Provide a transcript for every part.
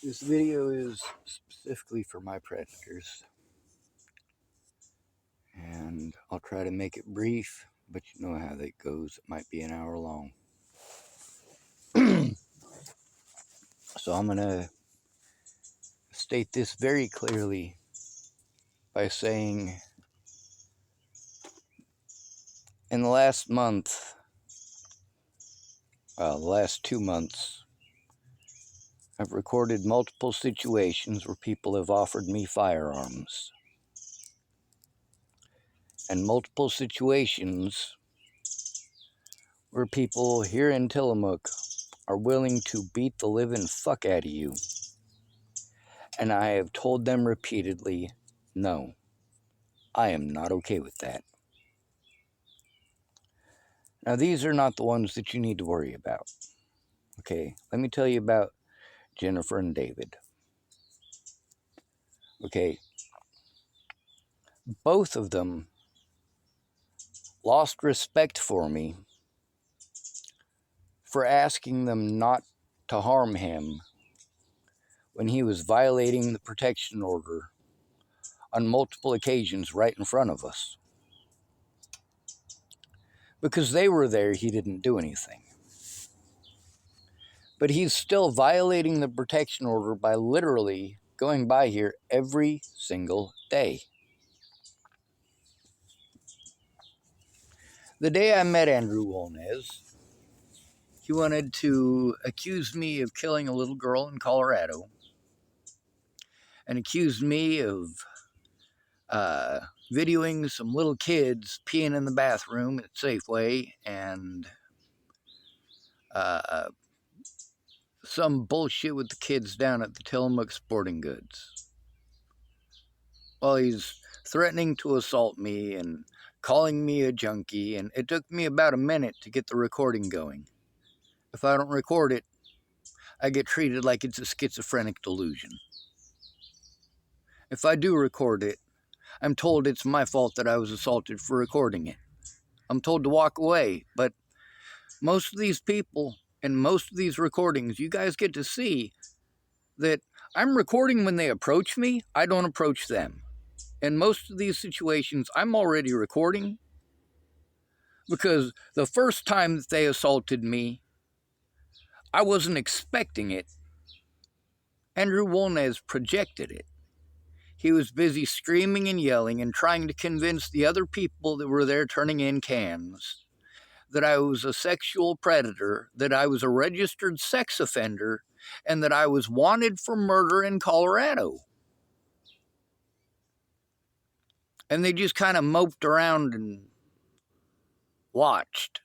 This video is specifically for my predators, and I'll try to make it brief, but you know how that goes. It might be an hour long. So I'm going to state this very clearly by saying in the last month, the last 2 months, I've recorded multiple situations where people have offered me firearms. And multiple situations where people here in Tillamook are willing to beat the living fuck out of you. And I have told them repeatedly, no, I am not okay with that. Now, these are not the ones that you need to worry about. Okay, let me tell you about Jennifer and David. Okay, both of them lost respect for me for asking them not to harm him when he was violating the protection order on multiple occasions right in front of us. Because they were there, he didn't do anything. But he's still violating the protection order by literally going by here every single day. The day I met Andrew Wolnez, he wanted to accuse me of killing a little girl in Colorado and accused me of videoing some little kids peeing in the bathroom at Safeway and some bullshit with the kids down at the Tillamook Sporting Goods. Well, he's threatening to assault me and calling me a junkie, and it took me about a minute to get the recording going. If I don't record it, I get treated like it's a schizophrenic delusion. If I do record it, I'm told it's my fault that I was assaulted for recording it. I'm told to walk away, but most of these people and most of these recordings, you guys get to see that I'm recording when they approach me, I don't approach them. In most of these situations, I'm already recording because the first time that they assaulted me, I wasn't expecting it. Andrew Wolnez projected it. He was busy screaming and yelling and trying to convince the other people that were there turning in cans that I was a sexual predator, that I was a registered sex offender, and that I was wanted for murder in Colorado. And they just kind of moped around and watched.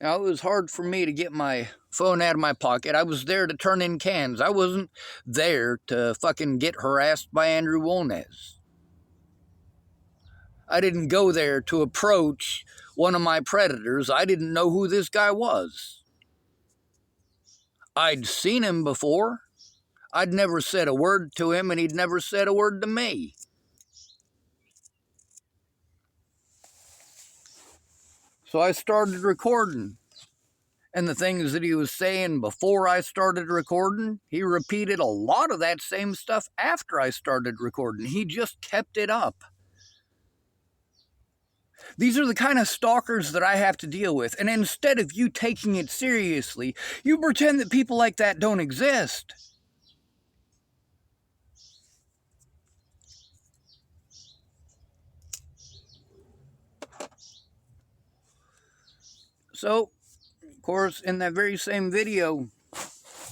Now, it was hard for me to get my phone out of my pocket. I was there to turn in cans. I wasn't there to fucking get harassed by Andrew Wolnez. I didn't go there to approach one of my predators. I didn't know who this guy was. I'd seen him before. I'd never said a word to him, and he'd never said a word to me. So I started recording. And the things that he was saying before I started recording, he repeated a lot of that same stuff after I started recording. He just kept it up. These are the kind of stalkers that I have to deal with. And instead of you taking it seriously, you pretend that people like that don't exist. So, of course, in that very same video,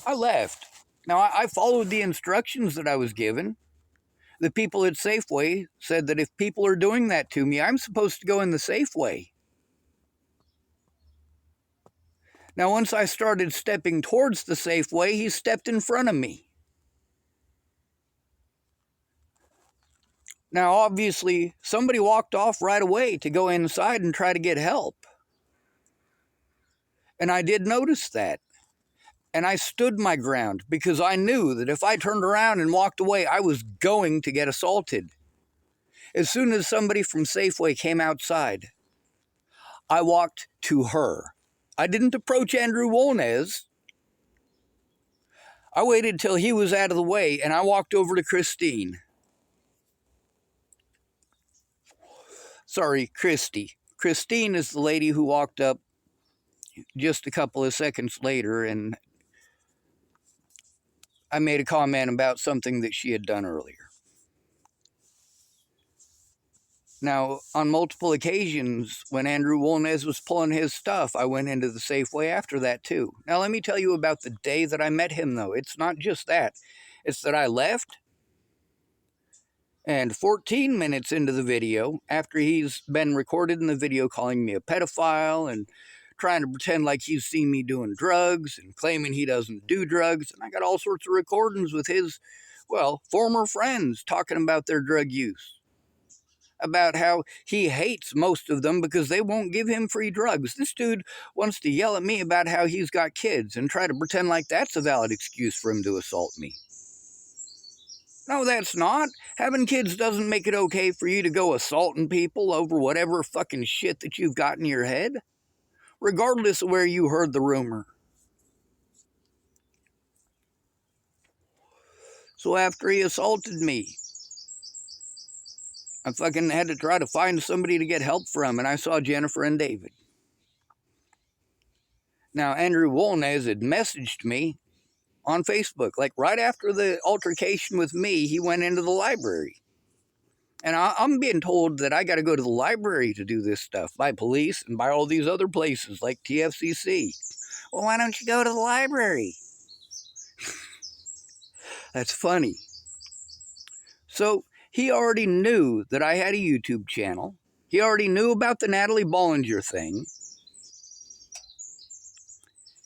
I left. Now, I followed the instructions that I was given. The people at Safeway said that if people are doing that to me, I'm supposed to go in the Safeway. Now, once I started stepping towards the Safeway, he stepped in front of me. Now, obviously, somebody walked off right away to go inside and try to get help. And I did notice that. And I stood my ground because I knew that if I turned around and walked away, I was going to get assaulted. As soon as somebody from Safeway came outside, I walked to her. I didn't approach Andrew Wolnez. I waited till he was out of the way, and I walked over to Christine. Sorry, Christy. Christine is the lady who walked up just a couple of seconds later, and I made a comment about something that she had done earlier. Now, on multiple occasions, when Andrew Wolnez was pulling his stuff, I went into the Safeway after that too. Now, let me tell you about the day that I met him, though. It's not just that. It's that I left, and 14 minutes into the video, after he's been recorded in the video calling me a pedophile and trying to pretend like he's seen me doing drugs and claiming he doesn't do drugs, and I got all sorts of recordings with his, well, former friends talking about their drug use. About how he hates most of them because they won't give him free drugs. This dude wants to yell at me about how he's got kids and try to pretend like that's a valid excuse for him to assault me. No, that's not. Having kids doesn't make it okay for you to go assaulting people over whatever fucking shit that you've got in your head, regardless of where you heard the rumor. So after he assaulted me, I fucking had to try to find somebody to get help from, and I saw Jennifer and David. Now, Andrew Wolnez had messaged me on Facebook, like right after the altercation with me, he went into the library. And I'm being told that I got to go to the library to do this stuff by police and by all these other places like TFCC. Well, why don't you go to the library? That's funny. So he already knew that I had a YouTube channel. He already knew about the Natalie Bollinger thing.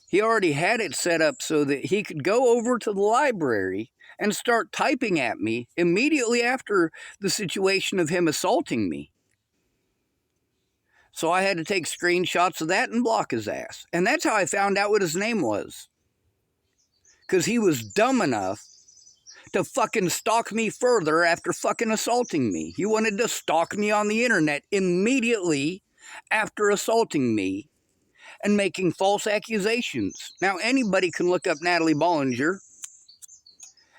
He already had it set up so that he could go over to the library and start typing at me immediately after the situation of him assaulting me. So I had to take screenshots of that and block his ass. And that's how I found out what his name was. Because he was dumb enough to fucking stalk me further after fucking assaulting me. He wanted to stalk me on the internet immediately after assaulting me and making false accusations. Now, anybody can look up Natalie Bollinger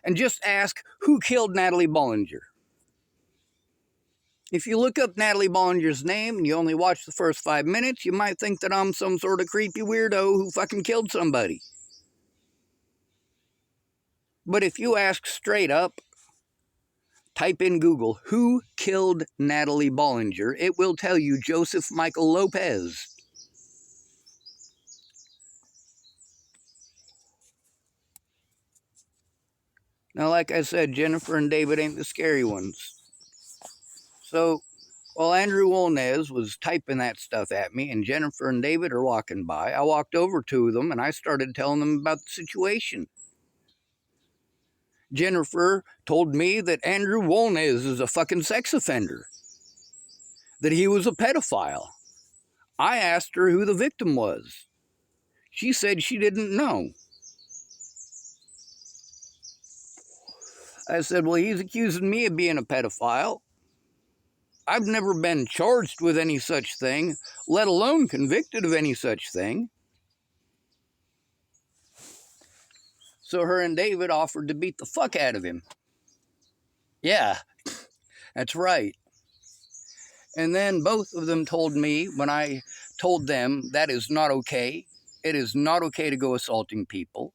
and just ask, who killed Natalie Bollinger? If you look up Natalie Bollinger's name and you only watch the first 5 minutes, you might think that I'm some sort of creepy weirdo who fucking killed somebody. But if you ask straight up, type in Google, who killed Natalie Bollinger, it will tell you Joseph Michael Lopez. Now, like I said, Jennifer and David ain't the scary ones. So, while Andrew Wolnez was typing that stuff at me and Jennifer and David are walking by, I walked over to them and I started telling them about the situation. Jennifer told me that Andrew Wolnez is a fucking sex offender, that he was a pedophile. I asked her who the victim was. She said she didn't know. I said, well, he's accusing me of being a pedophile. I've never been charged with any such thing, let alone convicted of any such thing. So her and David offered to beat the fuck out of him. Yeah, that's right. And then both of them told me, when I told them that is not okay, it is not okay to go assaulting people,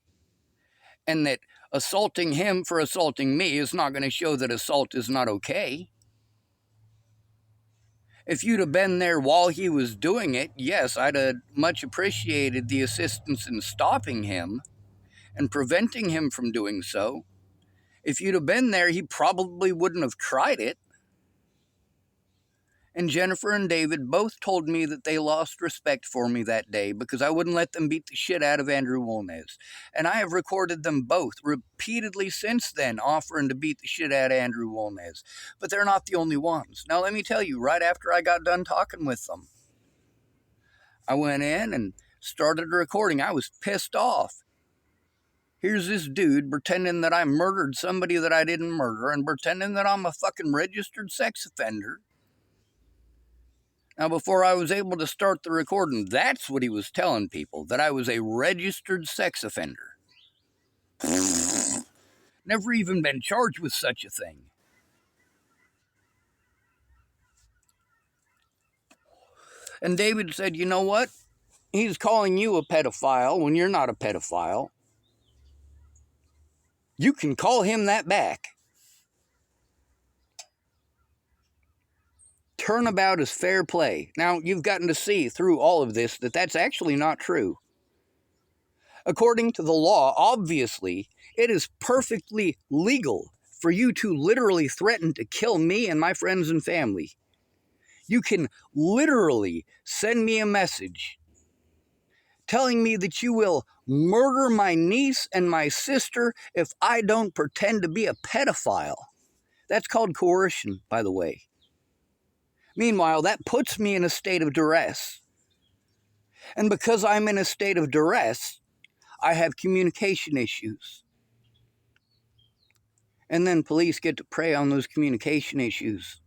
and that assaulting him for assaulting me is not going to show that assault is not okay. If you'd have been there while he was doing it, yes, I'd have much appreciated the assistance in stopping him and preventing him from doing so. If you'd have been there, he probably wouldn't have tried it. And Jennifer and David both told me that they lost respect for me that day because I wouldn't let them beat the shit out of Andrew Wolnez. And I have recorded them both repeatedly since then offering to beat the shit out of Andrew Wolnez. But they're not the only ones. Now let me tell you, right after I got done talking with them, I went in and started recording. I was pissed off. Here's this dude pretending that I murdered somebody that I didn't murder and pretending that I'm a fucking registered sex offender. Now, before I was able to start the recording, that's what he was telling people, that I was a registered sex offender. Never even been charged with such a thing. And David said, you know what? He's calling you a pedophile when you're not a pedophile. You can call him that back. Turnabout is fair play. Now, you've gotten to see through all of this that that's actually not true. According to the law, obviously, it is perfectly legal for you to literally threaten to kill me and my friends and family. You can literally send me a message telling me that you will murder my niece and my sister if I don't pretend to be a pedophile. That's called coercion, by the way. Meanwhile, that puts me in a state of duress. And because I'm in a state of duress, I have communication issues. And then police get to prey on those communication issues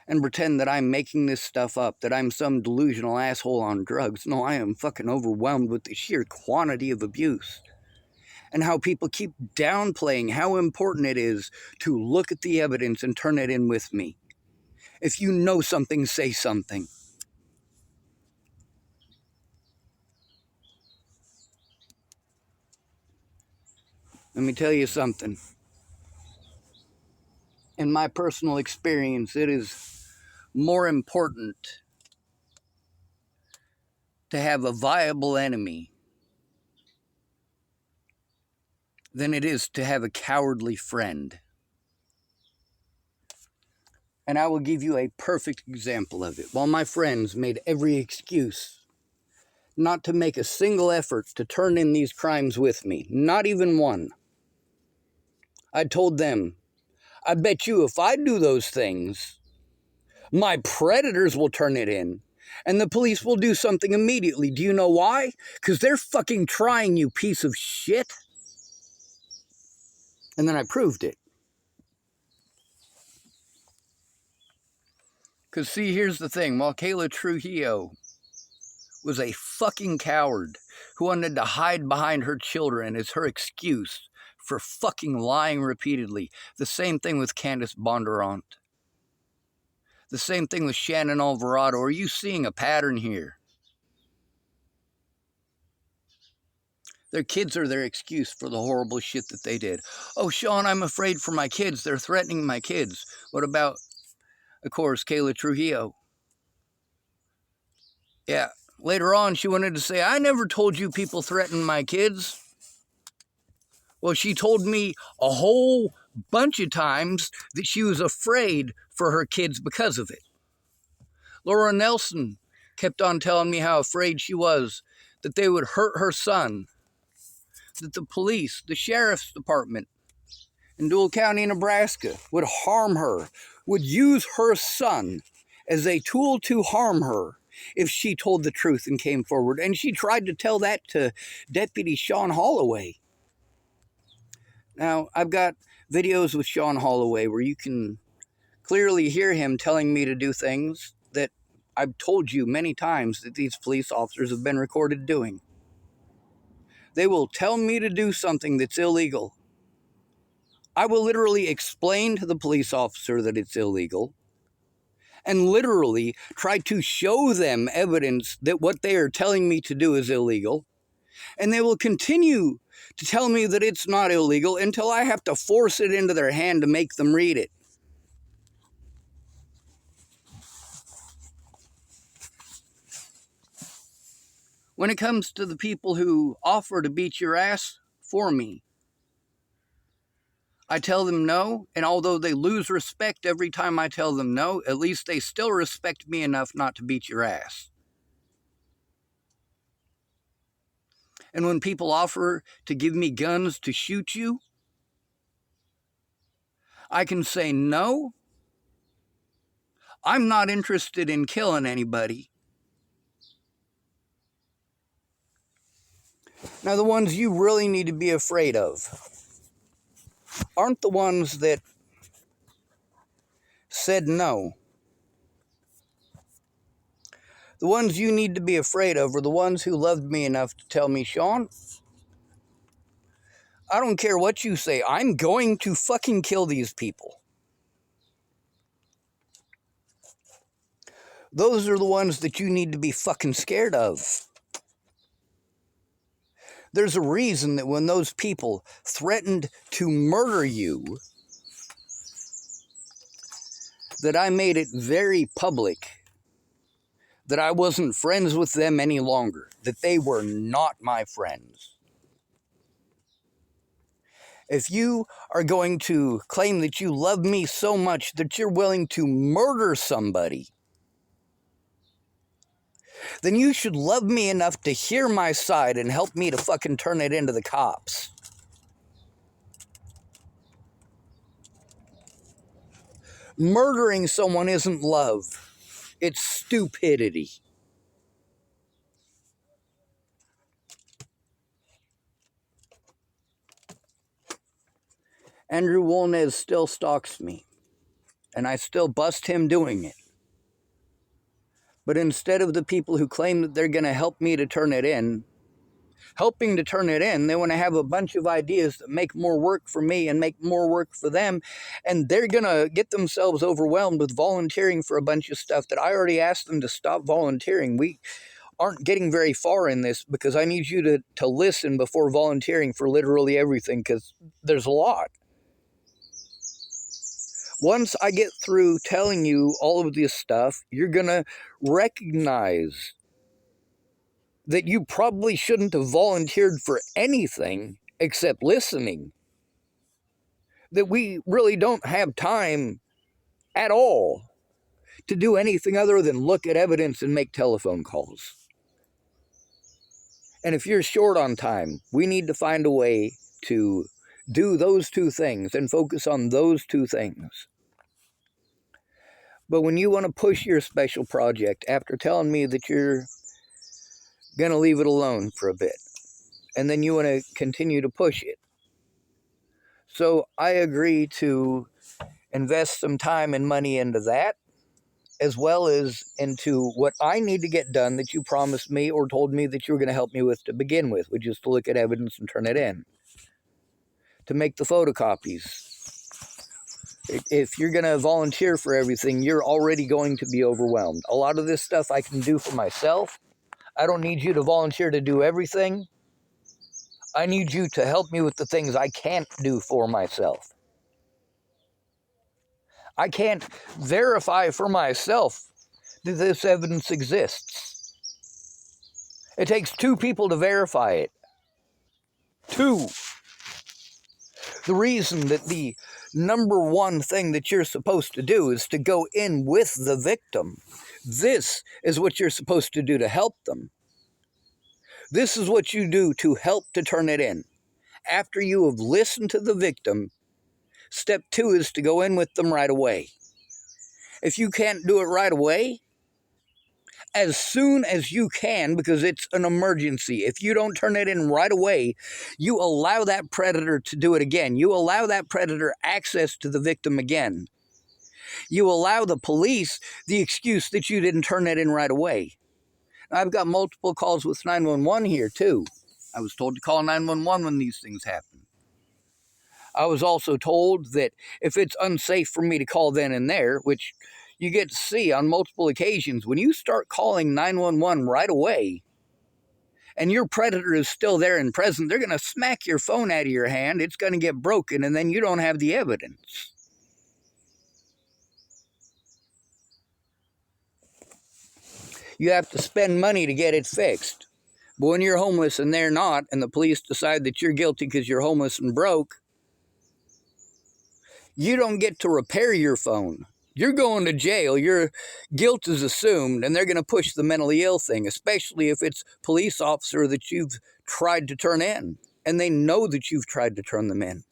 and pretend that I'm making this stuff up, that I'm some delusional asshole on drugs. No, I am fucking overwhelmed with the sheer quantity of abuse and how people keep downplaying how important it is to look at the evidence and turn it in with me. If you know something, say something. Let me tell you something. In my personal experience, it is more important to have a viable enemy than it is to have a cowardly friend. And I will give you a perfect example of it. While my friends made every excuse not to make a single effort to turn in these crimes with me, not even one, I told them, I bet you if I do those things, my predators will turn it in, and the police will do something immediately. Do you know why? Because they're fucking trying, you piece of shit. And then I proved it. Because see, here's the thing. While Kayla Trujillo was a fucking coward who wanted to hide behind her children as her excuse for fucking lying repeatedly. The same thing with Candace Bondurant. The same thing with Shannon Alvarado. Are you seeing a pattern here? Their kids are their excuse for the horrible shit that they did. Oh, Sean, I'm afraid for my kids. They're threatening my kids. What about, of course, Kayla Trujillo? Yeah. Later on, she wanted to say, I never told you people threatened my kids. Well, she told me a whole bunch of times that she was afraid for her kids because of it. Laura Nelson kept on telling me how afraid she was that they would hurt her son, that the police, the sheriff's department in Dual County, Nebraska would harm her, would use her son as a tool to harm her if she told the truth and came forward. And she tried to tell that to Deputy Sean Holloway. Now, I've got videos with Sean Holloway where you can clearly hear him telling me to do things that I've told you many times that these police officers have been recorded doing. They will tell me to do something that's illegal. I will literally explain to the police officer that it's illegal and literally try to show them evidence that what they are telling me to do is illegal. And they will continue to tell me that it's not illegal until I have to force it into their hand to make them read it. When it comes to the people who offer to beat your ass for me, I tell them no, and although they lose respect every time I tell them no, at least they still respect me enough not to beat your ass. And when people offer to give me guns to shoot you, I can say no. I'm not interested in killing anybody. Now, the ones you really need to be afraid of aren't the ones that said no. The ones you need to be afraid of are the ones who loved me enough to tell me, Sean, I don't care what you say. I'm going to fucking kill these people. Those are the ones that you need to be fucking scared of. There's a reason that when those people threatened to murder you, that I made it very public that I wasn't friends with them any longer, that they were not my friends. If you are going to claim that you love me so much that you're willing to murder somebody, then you should love me enough to hear my side and help me to fucking turn it into the cops. Murdering someone isn't love. It's stupidity. Andrew Wolnez still stalks me, and I still bust him doing it. But instead of the people who claim that they're going to help me to turn it in, helping to turn it in, they want to have a bunch of ideas that make more work for me and make more work for them, and they're going to get themselves overwhelmed with volunteering for a bunch of stuff that I already asked them to stop volunteering. We aren't getting very far in this because I need you to listen before volunteering for literally everything, because there's a lot. Once I get through telling you all of this stuff, you're going to recognize that you probably shouldn't have volunteered for anything except listening. That we really don't have time at all to do anything other than look at evidence and make telephone calls. And if you're short on time, we need to find a way to do those two things and focus on those two things. But when you want to push your special project after telling me that you're going to leave it alone for a bit, and then you want to continue to push it. So I agree to invest some time and money into that, as well as into what I need to get done that you promised me or told me that you were going to help me with to begin with, which is to look at evidence and turn it in, to make the photocopies. If you're going to volunteer for everything, you're already going to be overwhelmed. A lot of this stuff I can do for myself. I don't need you to volunteer to do everything. I need you to help me with the things I can't do for myself. I can't verify for myself that this evidence exists. It takes two people to verify it. Two. The reason that the number one thing that you're supposed to do is to go in with the victim. This is what you're supposed to do to help them. This is what you do to help to turn it in. After you have listened to the victim, step two is to go in with them right away. If you can't do it right away, as soon as you can, because it's an emergency. If you don't turn it in right away, you allow that predator to do it again. You allow that predator access to the victim again. You allow the police the excuse that you didn't turn it in right away. I've got multiple calls with 911 here too. I was told to call 911 when these things happen. I was also told that if it's unsafe for me to call then and there, which you get to see on multiple occasions, when you start calling 911 right away and your predator is still there and present, they're going to smack your phone out of your hand. It's going to get broken, and then you don't have the evidence. You have to spend money to get it fixed. But when you're homeless and they're not, and the police decide that you're guilty because you're homeless and broke, you don't get to repair your phone. You're going to jail. Your guilt is assumed, and they're going to push the mentally ill thing, especially if it's a police officer that you've tried to turn in, and they know that you've tried to turn them in.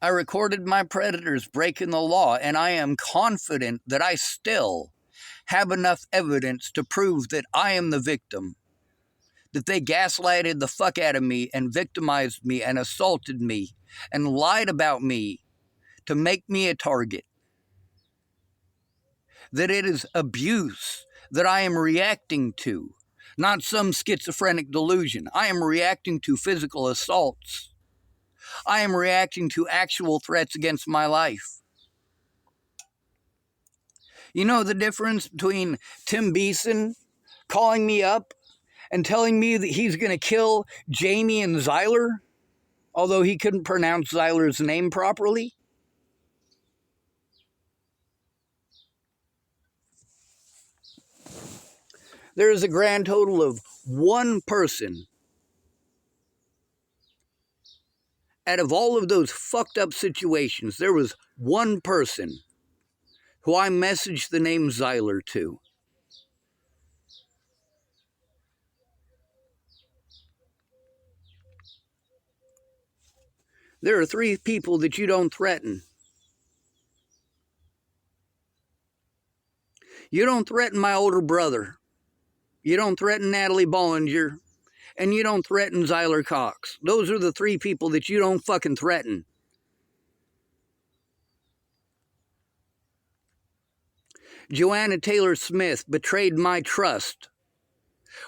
I recorded my predators breaking the law, and I am confident that I still have enough evidence to prove that I am the victim, that they gaslighted the fuck out of me and victimized me and assaulted me and lied about me to make me a target, that it is abuse that I am reacting to, not some schizophrenic delusion. I am reacting to physical assaults. I am reacting to actual threats against my life. You know the difference between Tim Beeson calling me up and telling me that he's going to kill Jamie and Zyler, although he couldn't pronounce Zyler's name properly? There is a grand total of one person out of all of those fucked up situations. There was one person who I messaged the name Zyler to. There are 3 people that you don't threaten. You don't threaten my older brother. You don't threaten Natalie Bollinger. And you don't threaten Zyler Cox. Those are the 3 people that you don't fucking threaten. Joanna Taylor Smith betrayed my trust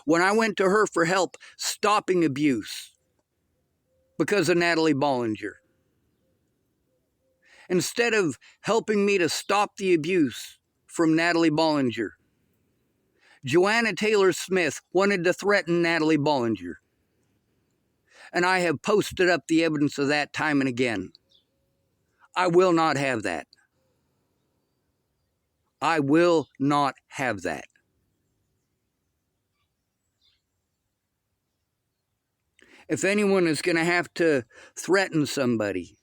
when I went to her for help stopping abuse because of Natalie Bollinger. Instead of helping me to stop the abuse from Natalie Bollinger, Joanna Taylor Smith wanted to threaten Natalie Bollinger. And I have posted up the evidence of that time and again. I will not have that. I will not have that. If anyone is going to have to threaten somebody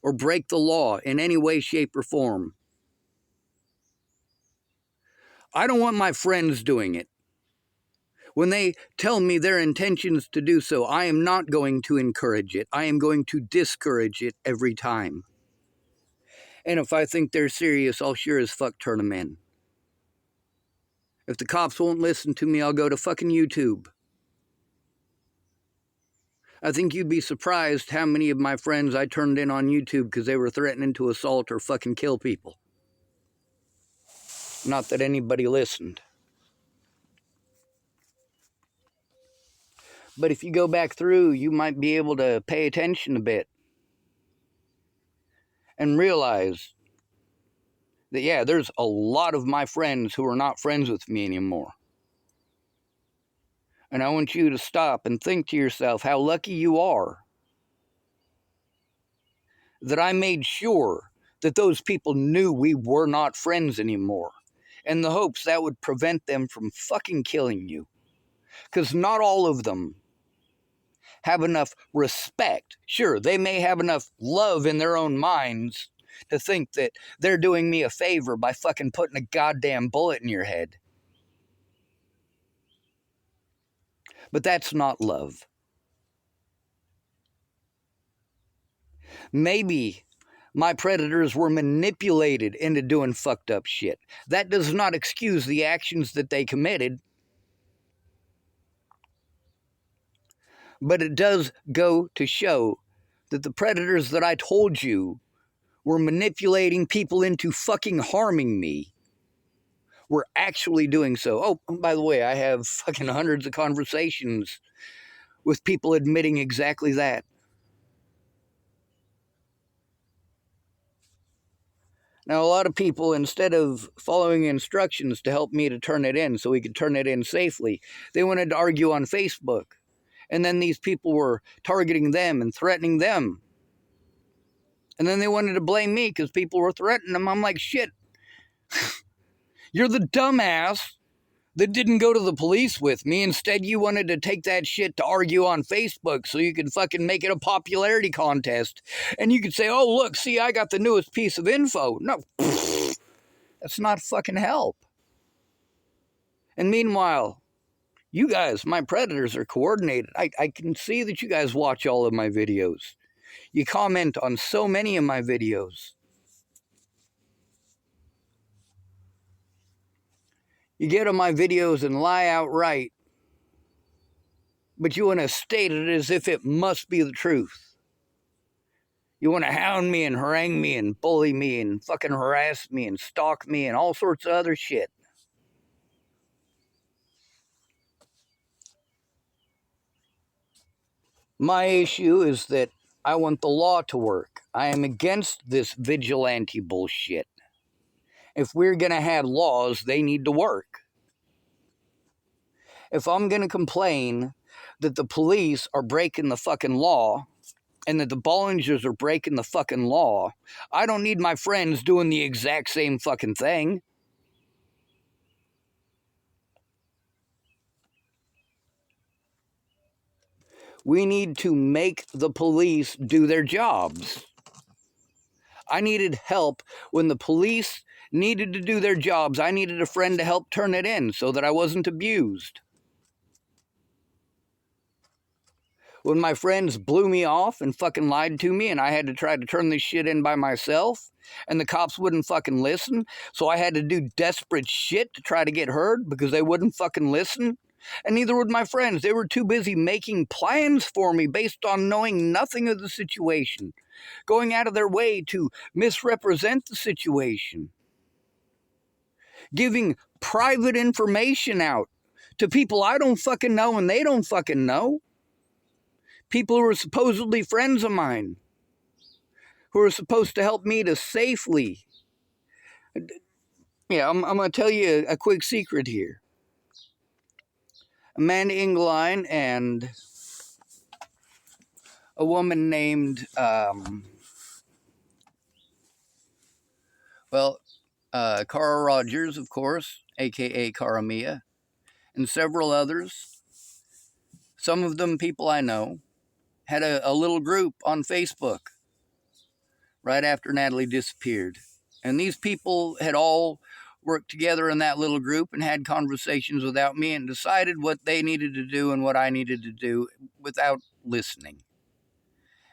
or break the law in any way, shape, or form, I don't want my friends doing it. When they tell me their intentions to do so, I am not going to encourage it. I am going to discourage it every time. And if I think they're serious, I'll sure as fuck turn them in. If the cops won't listen to me, I'll go to fucking YouTube. I think you'd be surprised how many of my friends I turned in on YouTube because they were threatening to assault or fucking kill people. Not that anybody listened. But if you go back through, you might be able to pay attention a bit and realize that, yeah, there's a lot of my friends who are not friends with me anymore. And I want you to stop and think to yourself how lucky you are that I made sure that those people knew we were not friends anymore, in the hopes that would prevent them from fucking killing you. Because not all of them have enough respect. Sure, they may have enough love in their own minds to think that they're doing me a favor by fucking putting a goddamn bullet in your head. But that's not love. Maybe my predators were manipulated into doing fucked up shit. That does not excuse the actions that they committed. But it does go to show that the predators that I told you were manipulating people into fucking harming me were actually doing so. Oh, by the way, I have fucking hundreds of conversations with people admitting exactly that. Now, a lot of people, instead of following instructions to help me to turn it in so we could turn it in safely, they wanted to argue on Facebook. And then these people were targeting them and threatening them. And then they wanted to blame me because people were threatening them. I'm like, shit, you're the dumbass that didn't go to the police with me. Instead, you wanted to take that shit to argue on Facebook so you could fucking make it a popularity contest. And you could say, oh, look, see, I got the newest piece of info. No, that's not fucking help. And meanwhile, you guys, my predators, are coordinated. I can see that you guys watch all of my videos. You comment on so many of my videos. You get on my videos and lie outright, but you want to state it as if it must be the truth. You want to hound me and harangue me and bully me and fucking harass me and stalk me and all sorts of other shit. My issue is that I want the law to work. I am against this vigilante bullshit. If we're going to have laws, they need to work. If I'm going to complain that the police are breaking the fucking law and that the Bollingers are breaking the fucking law, I don't need my friends doing the exact same fucking thing. We need to make the police do their jobs. I needed help when the police needed to do their jobs. I needed a friend to help turn it in so that I wasn't abused. When my friends blew me off and fucking lied to me and I had to try to turn this shit in by myself and the cops wouldn't fucking listen, so I had to do desperate shit to try to get heard because they wouldn't fucking listen. And neither would my friends. They were too busy making plans for me based on knowing nothing of the situation, going out of their way to misrepresent the situation, giving private information out to people I don't fucking know and they don't fucking know. People who are supposedly friends of mine, who are supposed to help me to safely. Yeah, I'm going to tell you a quick secret here. Amanda Ingline and a woman named, Cara Rogers, of course, a.k.a. Cara Mia, and several others, some of them people I know, had a little group on Facebook right after Natalie disappeared. And these people had all worked together in that little group and had conversations without me and decided what they needed to do and what I needed to do without listening.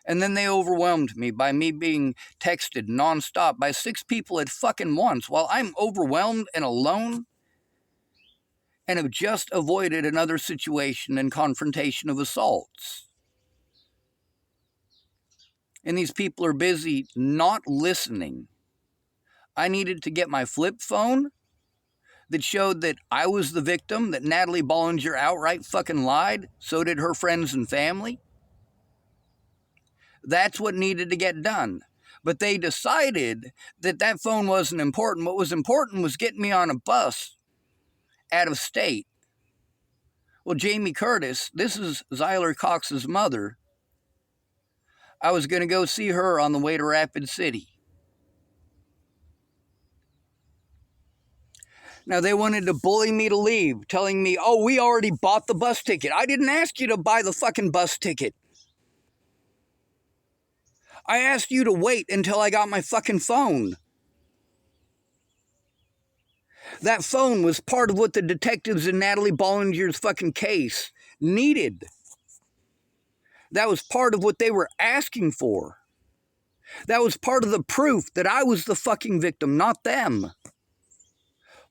And then they overwhelmed me by me being texted nonstop by 6 people at fucking once while I'm overwhelmed and alone and have just avoided another situation and confrontation of assaults. And these people are busy not listening. I needed to get my flip phone that showed that I was the victim, that Natalie Bollinger outright fucking lied. So did her friends and family. That's what needed to get done. But they decided that that phone wasn't important. What was important was getting me on a bus out of state. Well, Jamie Curtis, this is Zyler Cox's mother. I was going to go see her on the way to Rapid City. Now, they wanted to bully me to leave, telling me, oh, we already bought the bus ticket. I didn't ask you to buy the fucking bus ticket. I asked you to wait until I got my fucking phone. That phone was part of what the detectives in Natalie Bollinger's fucking case needed. That was part of what they were asking for. That was part of the proof that I was the fucking victim, not them.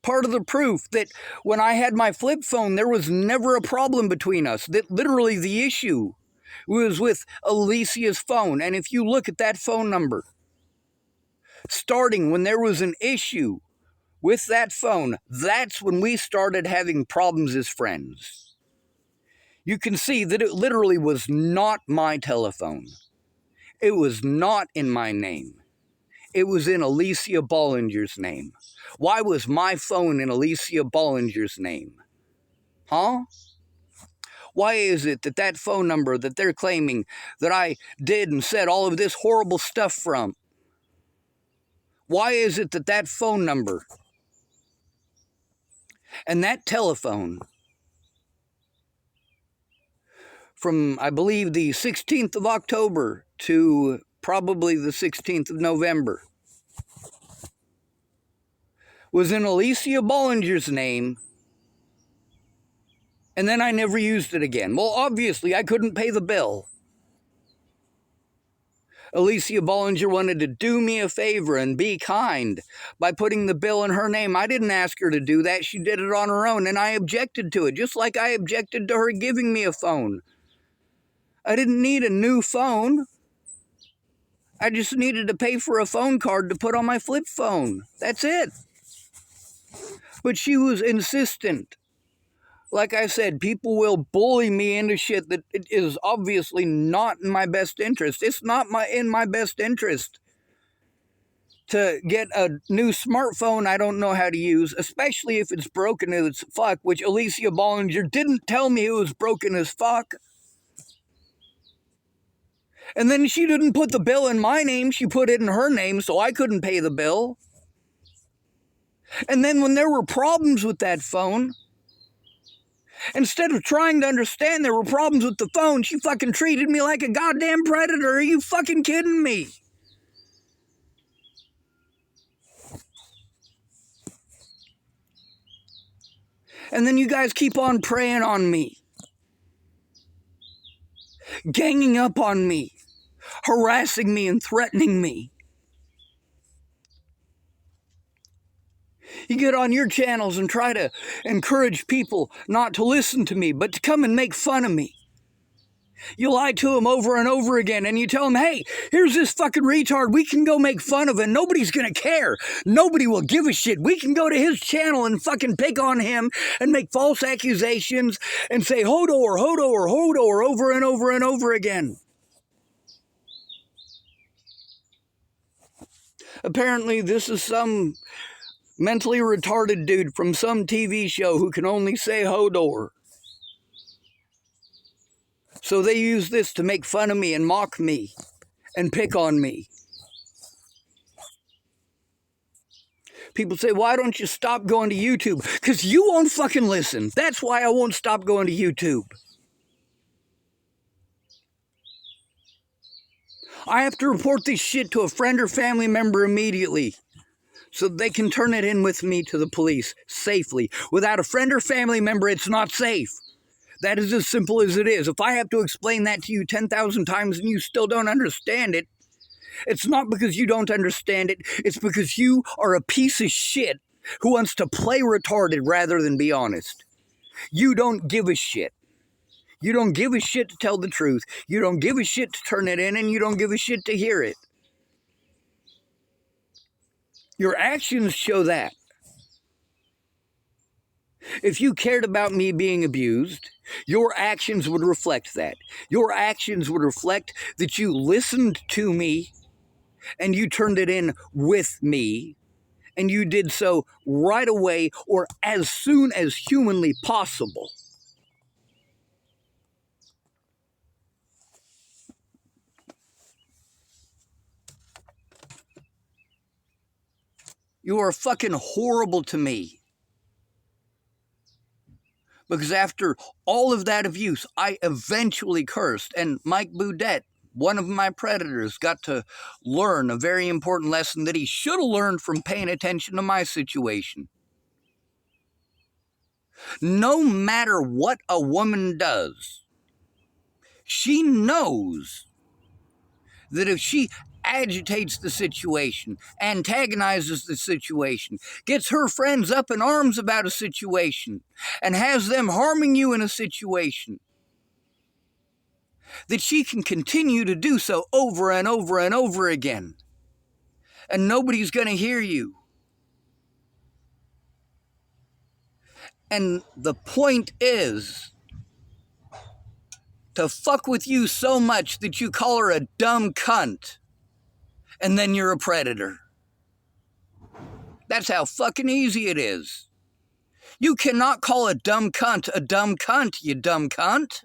Part of the proof that when I had my flip phone, there was never a problem between us. That literally the issue was with Alicia's phone. And if you look at that phone number, starting when there was an issue with that phone, that's when we started having problems as friends. You can see that it literally was not my telephone. It was not in my name. It was in Alicia Bollinger's name. Why was my phone in Alicia Bollinger's name? Huh? Why is it that that phone number that they're claiming that I did and said all of this horrible stuff from, why is it that that phone number and that telephone from, I believe, the 16th of October to probably the 16th of November was in Alicia Bollinger's name, and then I never used it again? Well, obviously, I couldn't pay the bill. Alicia Bollinger wanted to do me a favor and be kind by putting the bill in her name. I didn't ask her to do that. She did it on her own, and I objected to it, just like I objected to her giving me a phone. I didn't need a new phone. I just needed to pay for a phone card to put on my flip phone. That's it. But she was insistent Like I said, people will bully me into shit that it is obviously not in my best interest. It's not in my best interest to get a new smartphone I don't know how to use, especially if it's broken as fuck, which Alicia Bollinger didn't tell me it was broken as fuck. And then she didn't put the bill in my name, she put it in her name, so I couldn't pay the bill. And then when there were problems with that phone, instead of trying to understand there were problems with the phone, she fucking treated me like a goddamn predator. Are you fucking kidding me? And then you guys keep on preying on me, ganging up on me, harassing me and threatening me. You get on your channels and try to encourage people not to listen to me, but to come and make fun of me. You lie to them over and over again, and you tell them, hey, here's this fucking retard we can go make fun of, and nobody's gonna care. Nobody will give a shit. We can go to his channel and fucking pick on him and make false accusations and say Hodor, Hodor, Hodor over and over and over again. Apparently, this is some mentally retarded dude from some TV show who can only say Hodor. So they use this to make fun of me and mock me and pick on me. People say, why don't you stop going to YouTube? Because you won't fucking listen. That's why I won't stop going to YouTube. I have to report this shit to a friend or family member immediately so they can turn it in with me to the police safely. Without a friend or family member, it's not safe. That is as simple as it is. If I have to explain that to you 10,000 times and you still don't understand it, it's not because you don't understand it. It's because you are a piece of shit who wants to play retarded rather than be honest. You don't give a shit. You don't give a shit to tell the truth. You don't give a shit to turn it in, and you don't give a shit to hear it. Your actions show that. If you cared about me being abused, your actions would reflect that. Your actions would reflect that you listened to me and you turned it in with me, and you did so right away or as soon as humanly possible. You are fucking horrible to me. Because after all of that abuse, I eventually cursed. And Mike Boudet, one of my predators, got to learn a very important lesson that he should have learned from paying attention to my situation. No matter what a woman does, she knows that if she agitates the situation, antagonizes the situation, gets her friends up in arms about a situation, and has them harming you in a situation, that she can continue to do so over and over and over again. And nobody's going to hear you. And the point is to fuck with you so much that you call her a dumb cunt. And then you're a predator. That's how fucking easy it is. You cannot call a dumb cunt, you dumb cunt.